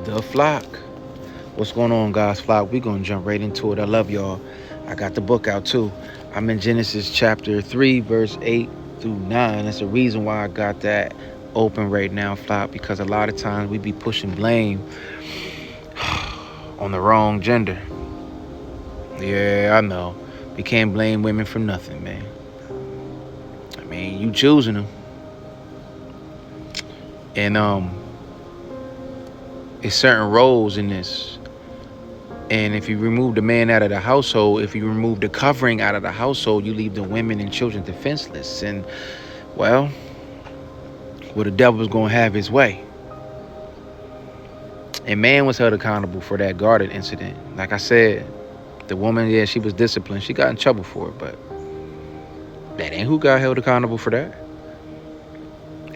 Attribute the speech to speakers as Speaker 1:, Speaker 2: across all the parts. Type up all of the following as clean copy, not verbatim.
Speaker 1: The flock. What's going on, guys? Flock. We're going to jump right into it. I love y'all. I got the book out too. I'm in Genesis chapter 3, verse 8 through 9. That's the reason why I got that open right now, Flock, because a lot of times we be pushing blame on the wrong gender. Yeah, I know. We can't blame women for nothing, man. I mean, you choosing them. And it's certain roles in this. And if you remove the man out of the household, if you remove the covering out of the household, you leave the women and children defenseless. And, well, the devil was going to have his way. And man was held accountable for that garden incident. Like I said, the woman, yeah, she was disciplined. She got in trouble for it, but that ain't who got held accountable for that.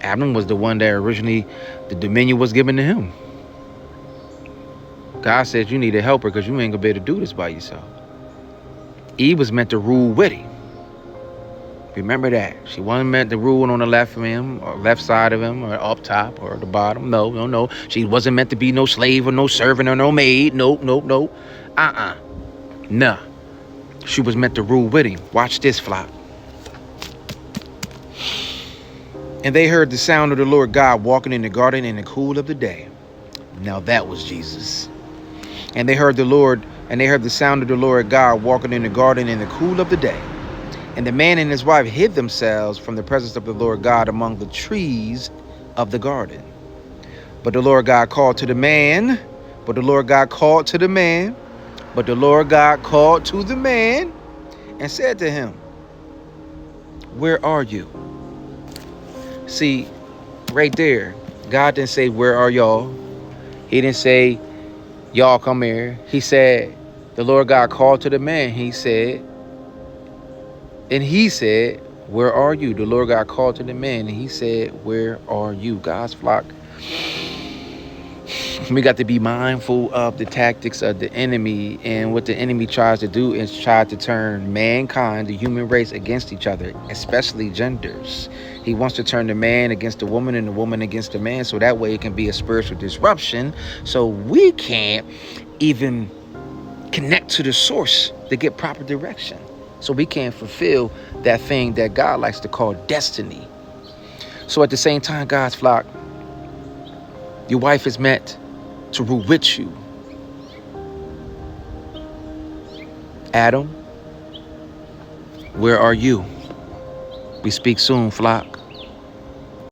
Speaker 1: Adam was the one that originally, the dominion was given to him. God said you need a helper because you ain't gonna be able to do this by yourself. Eve was meant to rule with him. Remember that. She wasn't meant to rule on the left of him, or left side of him, or up top, or the bottom. No. She wasn't meant to be no slave or no servant or no maid. No. Nah. She was meant to rule with him. Watch this, Flock. And they heard the sound of the Lord God walking in the garden in the cool of the day. Now that was Jesus. And they heard the sound of the Lord God walking in the garden in the cool of the day. And the man and his wife hid themselves from the presence of the Lord God among the trees of the garden. But the Lord God called to the man. And said to him, where are you? See, right there, God didn't say, where are y'all? He didn't say, y'all come here. He said, the Lord God called to the man. He said, where are you? The Lord God called to the man, and he said, where are you? God's flock. We got to be mindful of the tactics of the enemy, and what the enemy tries to do is try to turn mankind, the human race, against each other, especially genders. He wants to turn the man against the woman and the woman against the man, so that way it can be a spiritual disruption, so we can't even connect to the source to get proper direction. So we can't fulfill that thing that God likes to call destiny. So at the same time, God's flock, your wife is meant to rule with you. Adam, where are you? We speak soon, flock.